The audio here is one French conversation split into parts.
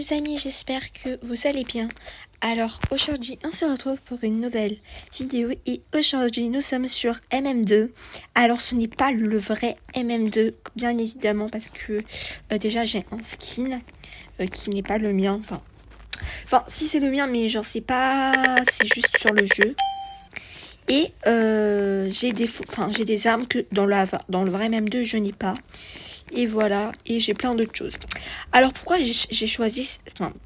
Les amis, j'espère que vous allez bien. Alors aujourd'hui, on se retrouve pour une nouvelle vidéo et aujourd'hui, nous sommes sur MM2. Alors ce n'est pas le vrai MM2, bien évidemment, parce que déjà j'ai un skin qui n'est pas le mien. Enfin, si c'est le mien, mais genre c'est juste sur le jeu. Et j'ai des armes que dans le vrai MM2 je n'ai pas. Et voilà, et j'ai plein d'autres choses. Alors pourquoi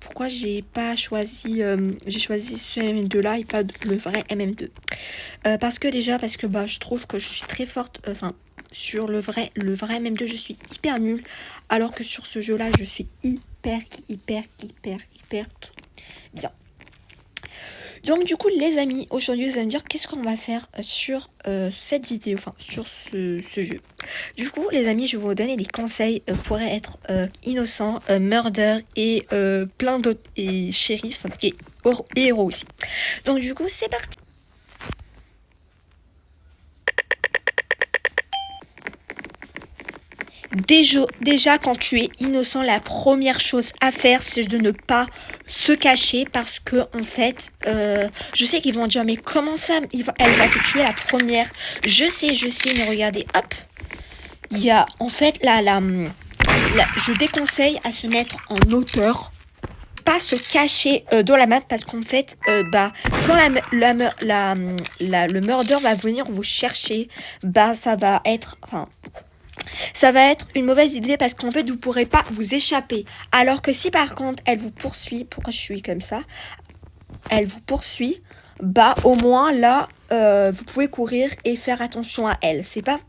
pourquoi j'ai pas choisi, j'ai choisi ce MM2 là et pas le vrai MM2. Parce que je trouve que je suis très forte, sur le vrai MM2 je suis hyper nulle, alors que sur ce jeu là je suis hyper bien. Donc du coup les amis, aujourd'hui vous allez me dire qu'est-ce qu'on va faire sur cette vidéo, sur ce jeu. Du coup les amis, je vais vous donner des conseils pour être innocent, murder et plein d'autres, et shérif et héros aussi. Donc du coup c'est parti. Déjà, quand tu es innocent, la première chose à faire, c'est de ne pas se cacher parce que, en fait, je sais qu'ils vont dire, mais comment ça, elle va te tuer la première. Je sais, mais regardez, hop. Il y a, en fait, je déconseille à se mettre en hauteur. Pas se cacher dans la map parce qu'en fait, quand le murder va venir vous chercher, ça va être une mauvaise idée parce qu'en fait vous pourrez pas vous échapper. Alors que si par contre elle vous poursuit, pourquoi je suis comme ça, elle vous poursuit, au moins là vous pouvez courir et faire attention à elle. C'est pas,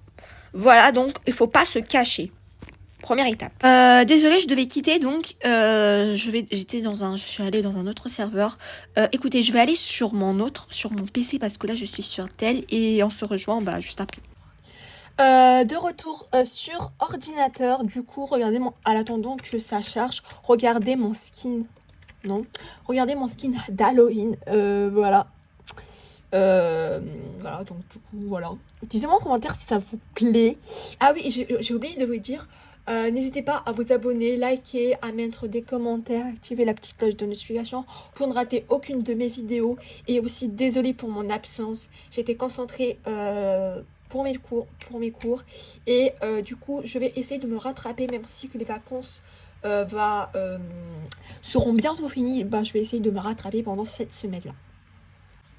voilà, donc il faut pas se cacher. Première étape. Désolée, je devais quitter, donc je suis allée dans un autre serveur. Écoutez, je vais aller sur mon PC parce que là je suis sur tel et on se rejoint juste après. De retour sur ordinateur, du coup, regardez à l'attendant que ça charge, regardez mon skin, non, regardez mon skin d'Halloween, voilà. Voilà, donc du coup, voilà. Dites-moi en commentaire si ça vous plaît. Ah oui, j'ai oublié de vous dire, n'hésitez pas à vous abonner, liker, à mettre des commentaires, activer la petite cloche de notification pour ne rater aucune de mes vidéos. Et aussi, désolée pour mon absence, j'étais concentrée pour mes cours. Et du coup, je vais essayer de me rattraper, même si que les vacances seront bientôt finies. Je vais essayer de me rattraper pendant cette semaine-là.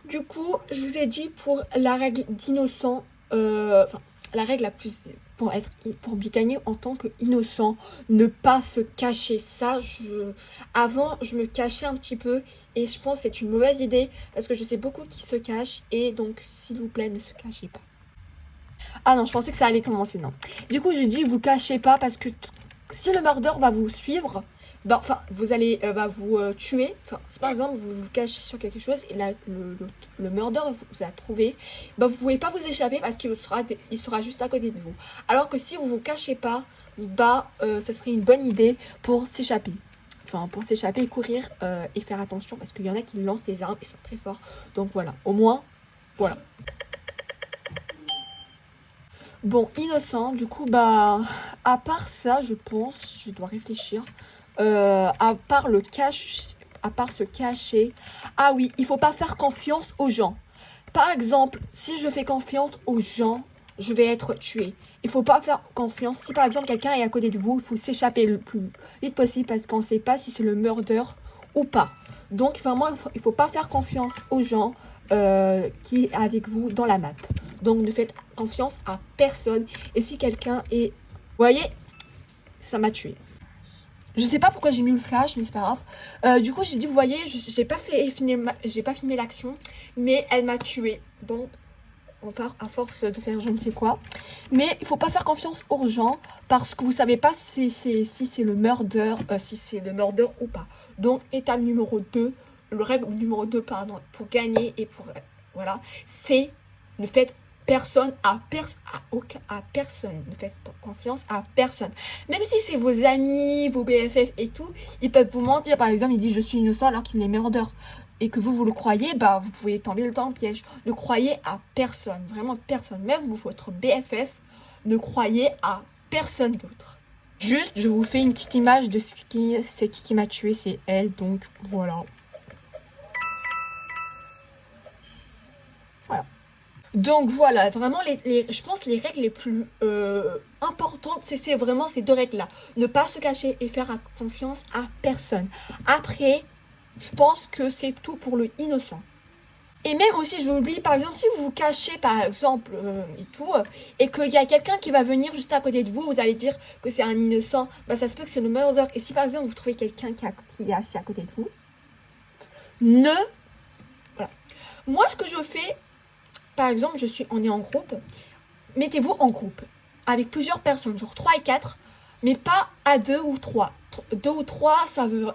Du coup, je vous ai dit pour la règle d'innocent, la règle la plus pour bien gagner en tant qu'innocent, ne pas se cacher. Ça, avant, je me cachais un petit peu et je pense que c'est une mauvaise idée parce que je sais beaucoup qui se cachent et donc, s'il vous plaît, ne se cachez pas. Ah non, je pensais que ça allait commencer, non. Du coup, je dis, vous cachez pas parce que si le mordeur va vous suivre, vous allez vous tuer. Si par exemple vous vous cachez sur quelque chose et là le mordeur vous a trouvé, vous pouvez pas vous échapper parce qu'il sera juste à côté de vous. Alors que si vous vous cachez pas, ça serait une bonne idée pour s'échapper. Pour s'échapper et courir et faire attention parce qu'il y en a qui lancent des armes, ils sont très forts. Donc voilà, au moins, voilà. Bon, innocent, du coup, à part ça, je pense, je dois réfléchir, à part se cacher, ah oui, il faut pas faire confiance aux gens. Par exemple, si je fais confiance aux gens, je vais être tué. Il faut pas faire confiance. Si par exemple quelqu'un est à côté de vous, il faut s'échapper le plus vite possible parce qu'on ne sait pas si c'est le murder ou pas. Donc vraiment, il faut pas faire confiance aux gens qui est avec vous dans la map. Donc ne faites confiance à personne. Et si quelqu'un est... Vous voyez, ça m'a tué. Je sais pas pourquoi j'ai mis le flash, mais c'est pas grave. Du coup, j'ai dit, vous voyez, j'ai pas filmé l'action, mais elle m'a tué. Donc, à force de faire je ne sais quoi. Mais il faut pas faire confiance aux gens parce que vous savez pas si c'est le murder, ou pas. Donc, étape numéro 2, règle numéro 2, pardon, pour gagner et pour... voilà, c'est ne faites personne à personne. Ne faites confiance à personne. Même si c'est vos amis, vos BFF et tout, ils peuvent vous mentir. Par exemple, ils disent je suis innocent alors qu'il est murder. Et que vous le croyez, vous pouvez tomber dans le piège. Ne croyez à personne, vraiment personne. Même votre BFF, ne croyez à personne d'autre. Juste, je vous fais une petite image de c'est qui m'a tué, c'est elle, donc voilà. Voilà. Donc voilà, vraiment, je pense les règles les plus importantes, c'est vraiment ces deux règles-là. Ne pas se cacher et faire confiance à personne. Après, je pense que c'est tout pour le innocent. Et même aussi, je vous oublie, par exemple, si vous vous cachez, par exemple, et tout, et qu'il y a quelqu'un qui va venir juste à côté de vous, vous allez dire que c'est un innocent, bah ça se peut que c'est le murder. Et si par exemple, vous trouvez quelqu'un qui est assis à côté de vous, ne... Voilà. Moi, ce que je fais, par exemple, on est en groupe, mettez-vous en groupe, avec plusieurs personnes, genre 3 et 4, mais pas à 2 ou 3. 2 ou 3, ça veut...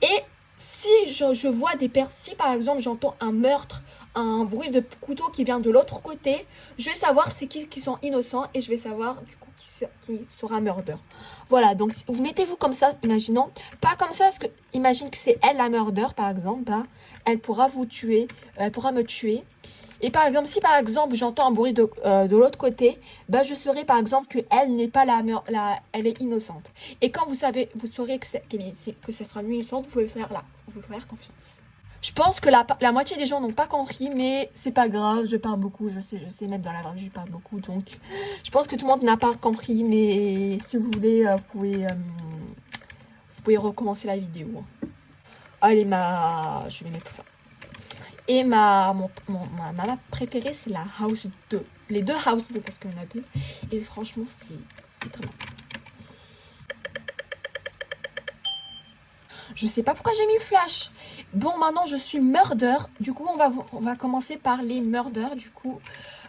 Et si je vois des personnes, si par exemple j'entends un meurtre, un bruit de couteau qui vient de l'autre côté, je vais savoir c'est qui sont innocents et je vais savoir du coup qui sera murder. Voilà, donc si vous mettez-vous comme ça, imaginons, pas comme ça, parce que imagine que c'est elle la murder par exemple, bah, elle pourra vous tuer, elle pourra me tuer. Et par exemple, si par exemple j'entends un bruit de l'autre côté, bah, je saurai par exemple qu'elle n'est pas elle est innocente. Et quand vous saurez que ce sera une innocente, vous pouvez faire confiance. Je pense que la moitié des gens n'ont pas compris, mais c'est pas grave, je parle beaucoup, je sais, même dans la vraie vie, je parle beaucoup, donc je pense que tout le monde n'a pas compris, mais si vous voulez, vous pouvez recommencer la vidéo. Allez, je vais mettre ça. Et ma map préférée, c'est la House 2. Les deux House 2, parce qu'il y en a deux. Et franchement, c'est très bien. Je sais pas pourquoi j'ai mis flash. Bon, maintenant, je suis murder. Du coup, on va commencer par les murders. Du coup,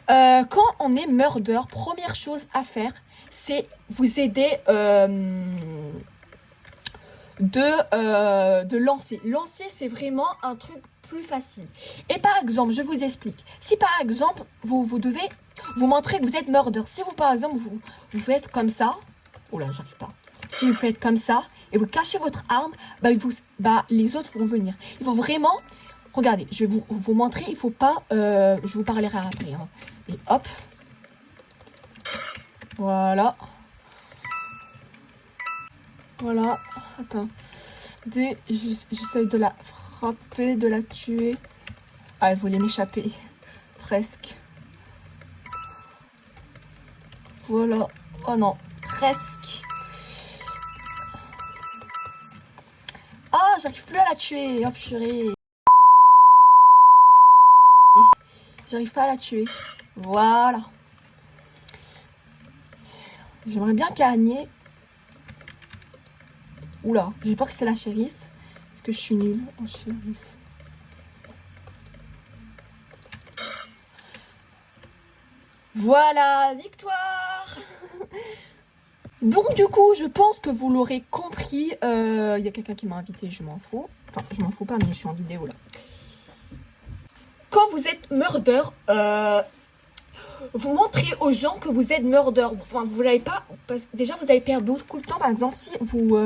quand on est murder, première chose à faire, c'est vous aider de lancer. Lancer, c'est vraiment un truc plus facile. Et par exemple, je vous explique. Si par exemple, vous devez vous montrer que vous êtes murder. Si vous, par exemple, vous faites comme ça. Oh là, j'arrive pas. Si vous faites comme ça et vous cachez votre arme, les autres vont venir. Il faut vraiment... Regardez, je vais vous montrer. Il faut pas... je vous parlerai après. Hein. Et hop. Voilà. Voilà. Attends. J'essaie de la frapper, de la tuer. Ah, elle voulait m'échapper. Presque. Voilà. Oh non. Presque. Ah, j'arrive plus à la tuer. Oh purée. J'arrive pas à la tuer. Voilà. J'aimerais bien gagner. Oula, j'ai peur que c'est la shérif. Parce que je suis nulle en shérif. Voilà, victoire. Donc du coup, je pense que vous l'aurez compris. Il y a quelqu'un qui m'a invité, je m'en fous. Enfin, je m'en fous pas, mais je suis en vidéo là. Quand vous êtes murder, vous montrez aux gens que vous êtes murder. Enfin, vous n'allez pas... Déjà, vous allez perdre beaucoup de temps. Par exemple, si vous...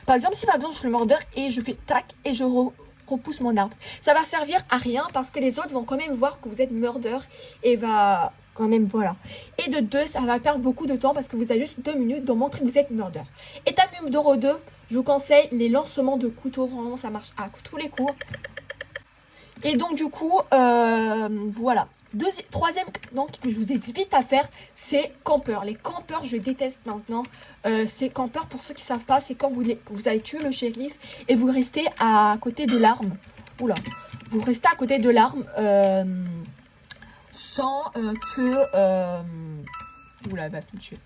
par exemple, je suis le murder et je fais tac et je repousse mon arbre. Ça va servir à rien parce que les autres vont quand même voir que vous êtes murder et va... Quand même, voilà. Et de deux, ça va perdre beaucoup de temps parce que vous avez juste 2 minutes de montrer que vous êtes murder. Étape numéro 2, je vous conseille les lancements de couteaux. Vraiment, ça marche à tous les coups. Et donc du coup, voilà. Troisième, donc, que je vous invite à faire, c'est campeur. Les campeurs, je déteste maintenant. C'est campeur, pour ceux qui ne savent pas, c'est quand vous allez tuer le shérif et vous restez à côté de l'arme. Oula. Vous restez à côté de l'arme sans que... Oula, elle va me tuer.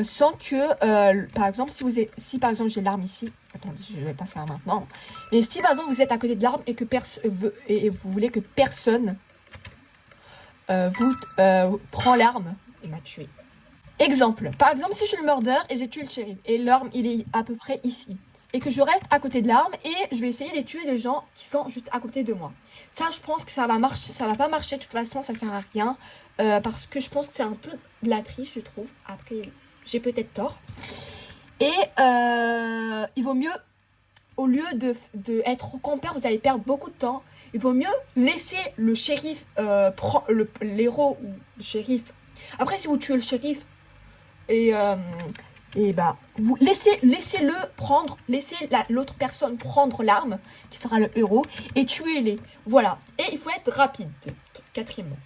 Sans que, par exemple, si par exemple j'ai l'arme ici, attendez, je ne vais pas faire maintenant. Mais si par exemple vous êtes à côté de l'arme et que vous voulez que personne vous prend l'arme et m'a tué. Exemple, par exemple, si je suis le murder et j'ai tué le shérif et l'arme il est à peu près ici et que je reste à côté de l'arme et je vais essayer de tuer des gens qui sont juste à côté de moi. Ça, je pense que ça va marcher, ça va pas marcher. De toute façon, ça sert à rien parce que je pense que c'est un peu de la triche, je trouve. Après, j'ai peut-être tort. Et il vaut mieux, au lieu de être campeur, vous allez perdre beaucoup de temps. Il vaut mieux laisser le shérif prendre l'héros ou le shérif. Après, si vous tuez le shérif et Et bah, vous laissez-le prendre, laissez l'autre personne prendre l'arme, qui sera le héros, et tuez-les. Voilà. Et il faut être rapide, quatrièmement.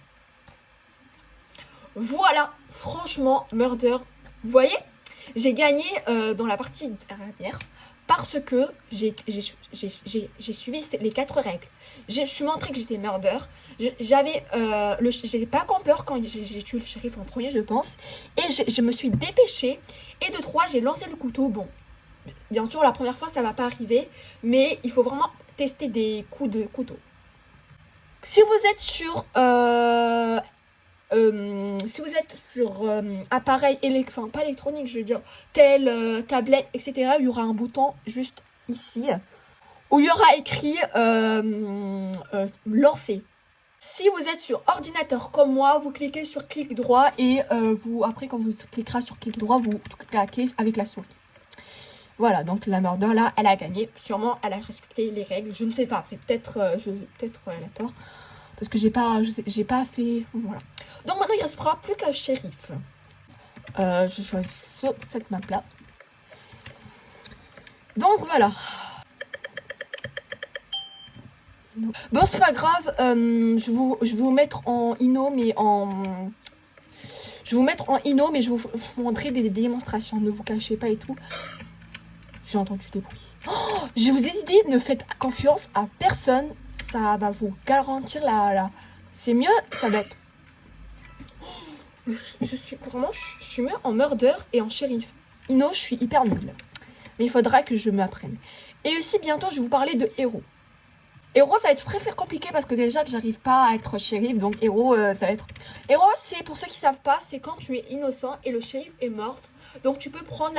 Voilà, franchement, Murder, vous voyez, j'ai gagné dans la partie dernière parce que j'ai suivi les 4 règles. Je suis montré que j'étais Murder. J'étais pas campeur quand j'ai tué le shérif en premier, je pense. Et je me suis dépêchée. Et de 3, j'ai lancé le couteau. Bon, bien sûr, la première fois, ça va pas arriver. Mais il faut vraiment tester des coups de couteau. Si vous êtes sur appareil enfin pas électronique, je veux dire, tel tablette, etc., il y aura un bouton juste ici où il y aura écrit lancer. Si vous êtes sur ordinateur comme moi, vous cliquez sur clic droit et après quand vous cliquerez sur clic droit, vous claquez avec la souris. Voilà, donc la Murder là, elle a gagné. Sûrement, elle a respecté les règles. Je ne sais pas. Après, peut-être elle a tort. Parce que j'ai pas fait... Voilà. Donc maintenant, il ne restera plus qu'un shérif. Je choisis cette map-là. Donc voilà. Bon, c'est pas grave. Je vais vous mettre en Ino, mais en... Je vais vous mettre en Ino, mais je vais vous montrer des démonstrations. Ne vous cachez pas et tout. J'ai entendu des bruits. Oh, je vous ai dit, ne faites confiance à personne. Ça va vous garantir la... C'est mieux, ça va être... Je suis mieux en Murder et en shérif. Ino, je suis hyper nulle. Mais il faudra que je m'apprenne. Et aussi, bientôt, je vais vous parler de héros. Héros, ça va être très compliqué parce que déjà que j'arrive pas à être shérif. Donc héros, ça va être... Héros, c'est, pour ceux qui savent pas, c'est quand tu es innocent et le shérif est mort. Donc tu peux prendre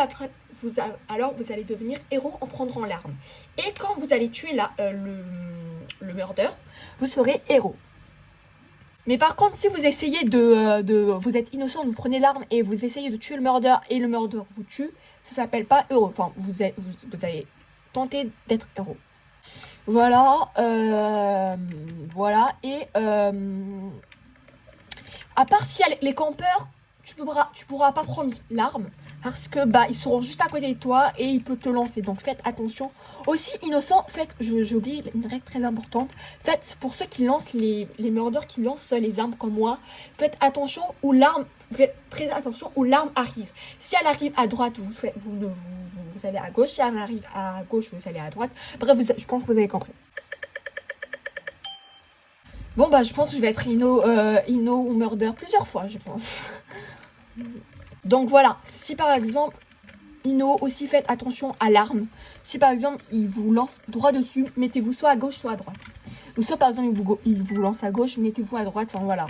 alors vous allez devenir héros en prenant l'arme. Et quand vous allez tuer le Murder, vous serez héros. Mais par contre, si vous essayez vous êtes innocent, vous prenez l'arme et vous essayez de tuer le Murder et le Murder vous tue, ça s'appelle pas héros. Enfin, vous allez tenter d'être héros. Voilà, voilà, et à part si les campeurs, tu pourras pas prendre l'arme parce que bah ils seront juste à côté de toi et ils peuvent te lancer. Donc faites attention. Aussi innocent, faites, j'ai oublié une règle très importante. Faites pour ceux qui lancent les Murders qui lancent les armes comme moi, faites attention où l'arme. Faites très attention où l'arme arrive. Si elle arrive à droite, vous allez à gauche. Si elle arrive à gauche, vous allez à droite. Bref, je pense que vous avez compris. Bon, bah, je pense que je vais être Ino ou Murder plusieurs fois, je pense. Donc voilà, si par exemple, Ino, aussi faites attention à l'arme. Si par exemple, il vous lance droit dessus, mettez-vous soit à gauche, soit à droite. Ou soit par exemple, il vous lance à gauche, mettez-vous à droite. Enfin voilà.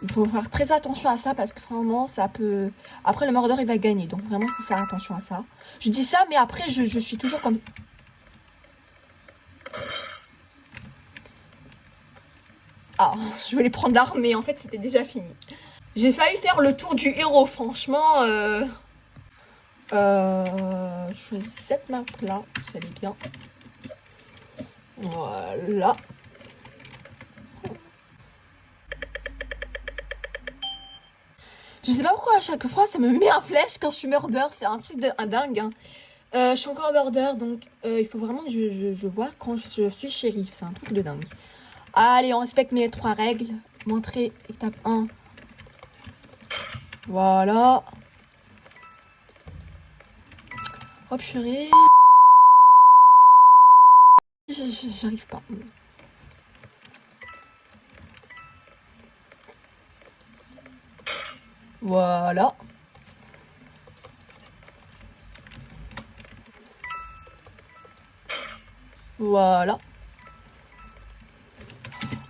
Il faut faire très attention à ça parce que vraiment, ça peut... Après, le Murder, il va gagner. Donc vraiment, il faut faire attention à ça. Je dis ça, mais après, je suis toujours comme... Ah, je voulais prendre l'arme, mais en fait, c'était déjà fini. J'ai failli faire le tour du héros, franchement. Je choisis cette map-là, ça allait bien. Voilà. Je sais pas pourquoi à chaque fois ça me met un flèche quand je suis Murder, c'est un truc de dingue. Hein. Je suis encore Murder, donc il faut vraiment que je vois quand je suis shérif, c'est un truc de dingue. Allez, on respecte mes 3 règles. Montrer, étape 1. Voilà. Hop, chérie. J'arrive pas. Voilà. Voilà.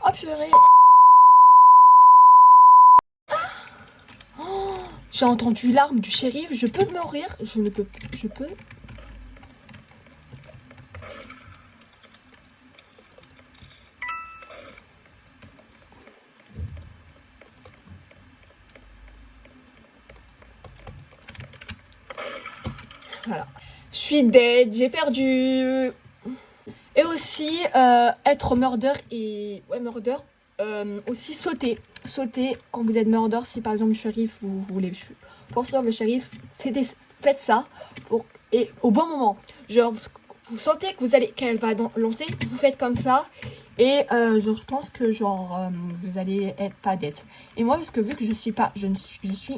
Hop, chérie. Oh, j'ai entendu l'arme du shérif. Je peux mourir. Je ne peux. Je peux. Voilà. Je suis dead. J'ai perdu. Et aussi, être Murder et... Ouais, Murder. aussi sauter. Sauter quand vous êtes murder, si par exemple shérif, vous voulez poursuivre le shérif, faites ça et au bon moment. Genre, vous sentez que qu'elle va lancer, vous faites comme ça. Et genre, je pense que genre, vous allez être pas dead. Et moi, parce que vu que je suis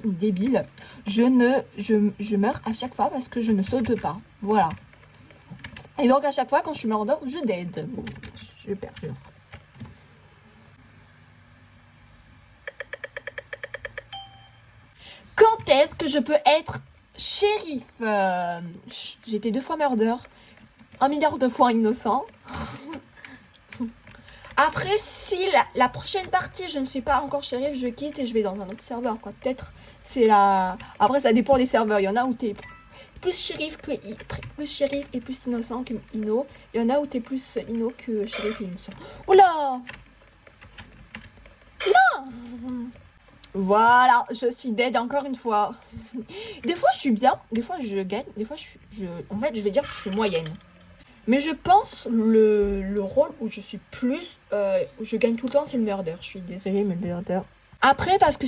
une débile, je meurs à chaque fois parce que je ne saute pas. Voilà. Et donc à chaque fois, quand je suis murder, je dead. Je perds. Quand est-ce que je peux être shérif? J'étais 2 fois murder, 1 milliard de fois innocent. Après, si la prochaine partie, je ne suis pas encore shérif, je quitte et je vais dans un autre serveur, quoi. Peut-être c'est la... Après, ça dépend des serveurs. Il y en a où t'es plus shérif et plus innocent que inno. Il y en a où t'es plus inno que shérif et innocent. Oula! Non! Voilà, je suis dead encore une fois. Des fois, je suis bien, des fois, je gagne, des fois, en fait, je vais dire que je suis moyenne. Mais je pense le rôle où je suis plus, où je gagne tout le temps, c'est le murder. Je suis désolée, mais le murder. Après, parce que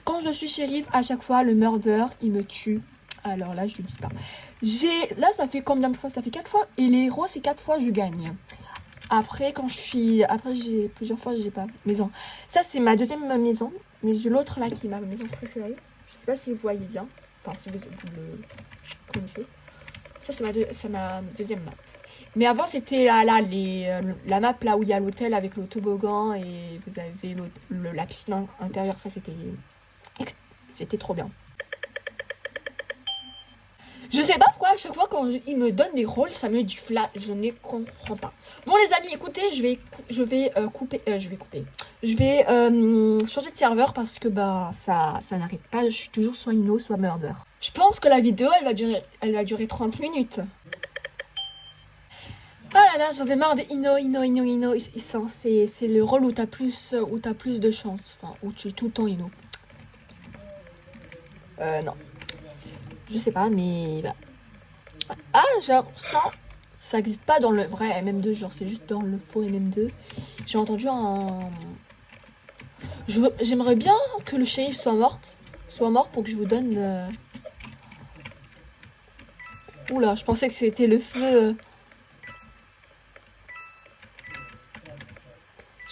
quand je suis shérif, à chaque fois, le murder, il me tue. Alors là, je ne dis pas. Là, ça fait combien de fois? Ça fait 4 fois. Et les héros, c'est 4 fois, je gagne. Après, j'ai plusieurs fois, j'ai pas maison. Ça, c'est ma deuxième maison. Mais j'ai l'autre là qui est ma maison préférée. Je sais pas si vous voyez bien. Enfin, si vous le connaissez. Ça, c'est ma deuxième map. Mais avant, c'était la map là où il y a l'hôtel avec le toboggan et vous avez la piscine intérieure. Ça, c'était trop bien. Je sais pas pourquoi à chaque fois quand il me donne des rôles, ça me dit flat, je ne comprends pas. Bon les amis, écoutez, je vais couper. Je vais changer de serveur parce que bah ça n'arrête pas. Je suis toujours soit inno, soit murder. Je pense que la vidéo elle va durer 30 minutes. Oh là là, j'en ai marre des inno. C'est le rôle où t'as plus de chance. Enfin, où tu es tout le temps inno. Non. Je sais pas, mais... Bah. Ah, genre, ça existe pas dans le vrai MM2. Genre, c'est juste dans le faux MM2. J'ai entendu un... J'aimerais bien que le shérif soit mort pour que je vous donne... Oula, je pensais que c'était le feu.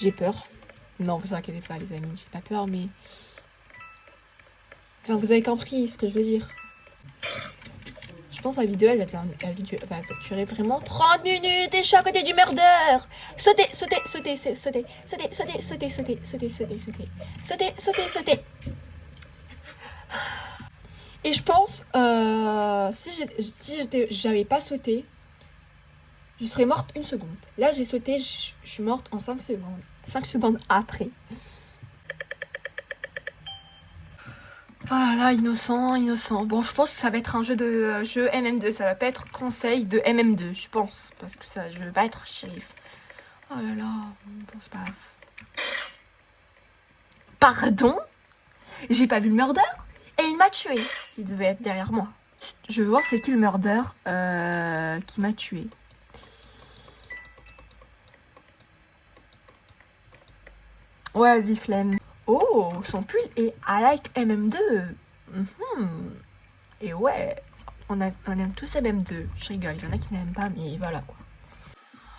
J'ai peur. Non, vous inquiétez pas, les amis, j'ai pas peur, mais... Enfin, vous avez compris ce que je veux dire. Je pense que la vidéo, elle va durer vraiment 30 minutes et je suis à côté du murder. Sautez. Et je pense, si j'avais pas sauté, je serais morte 1 seconde. Là, j'ai sauté, je suis morte en 5 secondes. 5 secondes après. Oh là là, innocent. Bon, je pense que ça va être un jeu MM2. Ça va pas être conseil de MM2, je pense. Parce que je veux pas être shérif. Oh là là, bon, c'est pas grave. Pardon? J'ai pas vu le murder? Et il m'a tué. Il devait être derrière moi. Je veux voir c'est qui le murder qui m'a tué. Ouais, vas-y, flemme. Oh, son pull est I like MM2. Et ouais, on aime tous MM2. Je rigole, il y en a qui n'aiment pas, mais voilà quoi.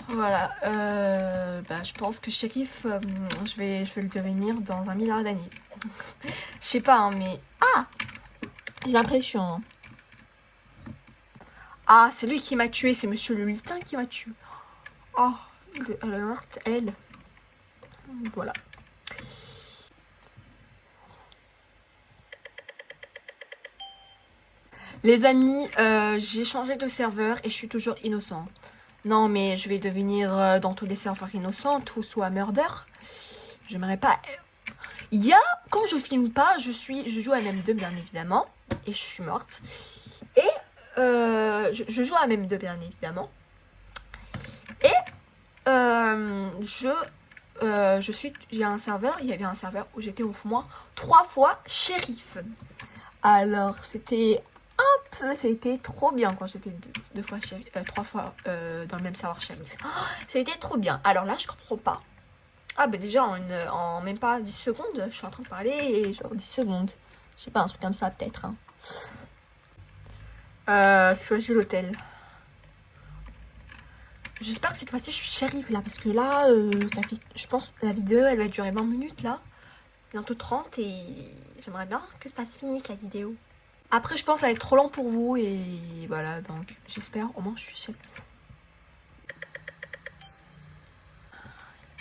Voilà, bah, je pense que shérif, je vais le devenir dans 1 milliard d'années. Je sais pas, hein, mais... Ah! J'ai l'impression. Hein. Ah, c'est lui qui m'a tué, c'est monsieur le lutin qui m'a tué. Oh, elle est morte, elle. Voilà. Les amis, j'ai changé de serveur et je suis toujours innocent. Non, mais je vais devenir dans tous les serveurs innocents, tout soit murder. J'aimerais pas... Quand je filme pas, je joue à MM2 bien évidemment. Et je suis morte. Et je joue à MM2 bien évidemment. Et il y a un serveur, il y avait un serveur où j'étais au moins 3 fois shérif. Alors c'était trop bien quand j'étais 3 fois dans le même serveur shérif. Oh, c'était trop bien. Alors là, je comprends pas. Ah bah déjà en même pas 10 secondes, je suis en train de parler et genre 10 secondes. Je sais pas, un truc comme ça peut-être. Hein. Je choisis l'hôtel. J'espère que cette fois-ci je suis shérif là, parce que là, ça fait, je pense que la vidéo elle va durer 20 minutes là. Bientôt 30 et j'aimerais bien que ça se finisse la vidéo. Après je pense que ça va être trop long pour vous et voilà, donc j'espère au moins je suis shérif.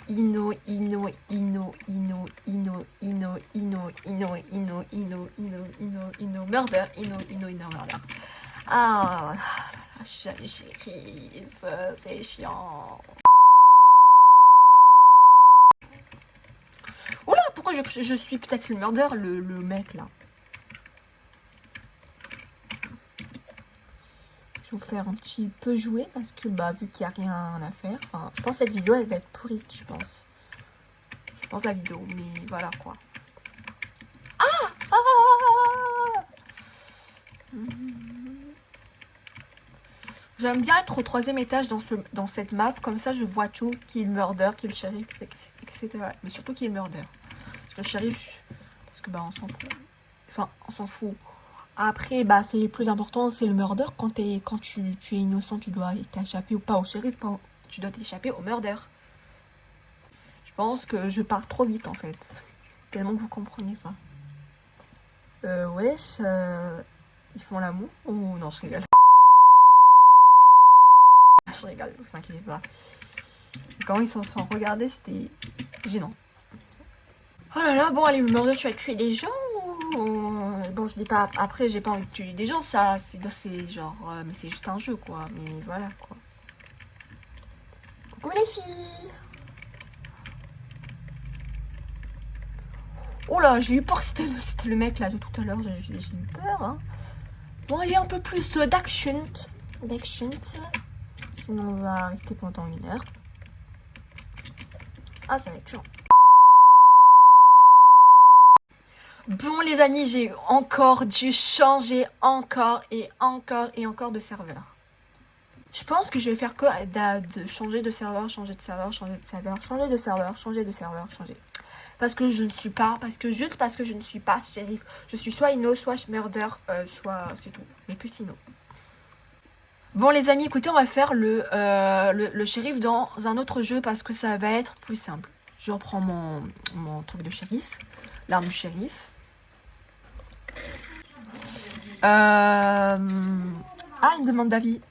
Ino, Ino, Ino, Ino, Ino, Ino, Ino, Ino, Ino, Ino, Ino, Ino, Ino, murder, Ino, Ino, Ino, murder. Ah, je suis jamais shérif, c'est chiant. Oula, pourquoi je suis peut-être le murder, le mec là. Je vais vous faire un petit peu jouer parce que bah vu qu'il n'y a rien à faire, enfin je pense que cette vidéo elle va être pourrie, je pense. Je pense la vidéo, mais voilà quoi. Ah, ah. J'aime bien être au 3e étage dans cette map, comme ça je vois tout, qui est le murder, qui est le shérif, etc. Mais surtout qui est le murder. Parce que le shérif, parce que bah on s'en fout. Enfin, on s'en fout. Après, bah c'est le plus important, c'est le murder. Quand tu es innocent, tu dois t'échapper ou pas au shérif, tu dois t'échapper au murder. Je pense que je parle trop vite en fait. Tellement que vous comprenez pas. Wesh, ils font l'amour ou non, je rigole. Je rigole, vous inquiétez pas. Quand ils s'en sont regardés, c'était gênant. Oh là là, bon allez, le murder, tu vas tuer des gens ou... Bon, je dis pas, après j'ai pas envie de tuer des gens, ça, c'est genre, mais c'est juste un jeu quoi, mais voilà quoi. Coucou les filles. Oh là, j'ai eu peur, c'était le mec là de tout à l'heure, j'ai eu peur. Hein. Bon, allez, un peu plus d'action. Sinon, on va rester pendant 1 heure. Ah, ça va être chaud. Bon, les amis, j'ai encore dû changer encore de serveur. Je pense que je vais faire que de changer de serveur, changer de serveur, changer de serveur, changer de serveur, changer de serveur, changer. Parce que je ne suis pas, juste parce que je ne suis pas shérif. Je suis soit Inno, soit murder, soit c'est tout. Mais plus Inno. Bon les amis, écoutez, on va faire le shérif dans un autre jeu parce que ça va être plus simple. Je reprends mon truc de shérif, l'arme du shérif. Ah, une demande d'avis.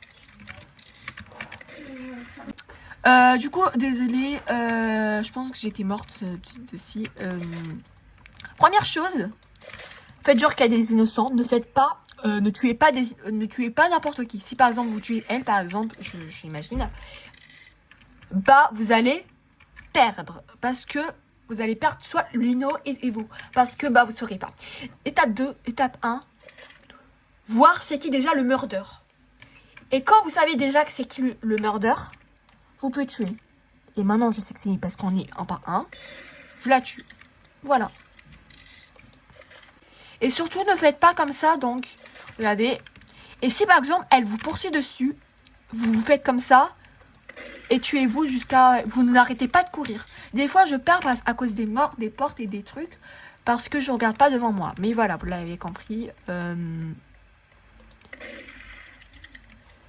Du coup, désolée, je pense que j'étais morte dessus. Première chose, faites genre qu'il y a des innocents, ne faites pas, ne tuez pas n'importe qui. Si par exemple vous tuez elle, par exemple, j'imagine, bah vous allez perdre parce que vous allez perdre soit Lino et vous, parce que bah vous saurez pas. Étape 2, étape 1, voir c'est qui déjà le murder. Et quand vous savez déjà que c'est qui le murder, vous pouvez tuer. Et maintenant, je sais que c'est parce qu'on est un par un. Je la tue. Voilà. Et surtout, ne faites pas comme ça. Donc, regardez. Et si, par exemple, elle vous poursuit dessus, vous faites comme ça. Et tuez-vous jusqu'à... Vous n'arrêtez pas de courir. Des fois, je perds à cause des morts, des portes et des trucs. Parce que je ne regarde pas devant moi. Mais voilà, vous l'avez compris.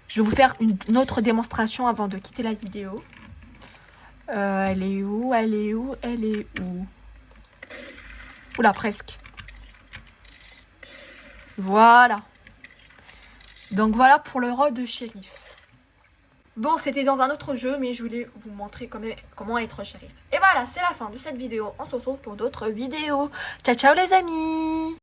Je vais vous faire une autre démonstration avant de quitter la vidéo. Elle est où? Elle est où? Elle est où? Oula, presque. Voilà. Donc voilà pour le rôle de shérif. Bon, c'était dans un autre jeu, mais je voulais vous montrer comment être shérif. Et voilà, c'est la fin de cette vidéo. On se retrouve pour d'autres vidéos. Ciao, ciao les amis!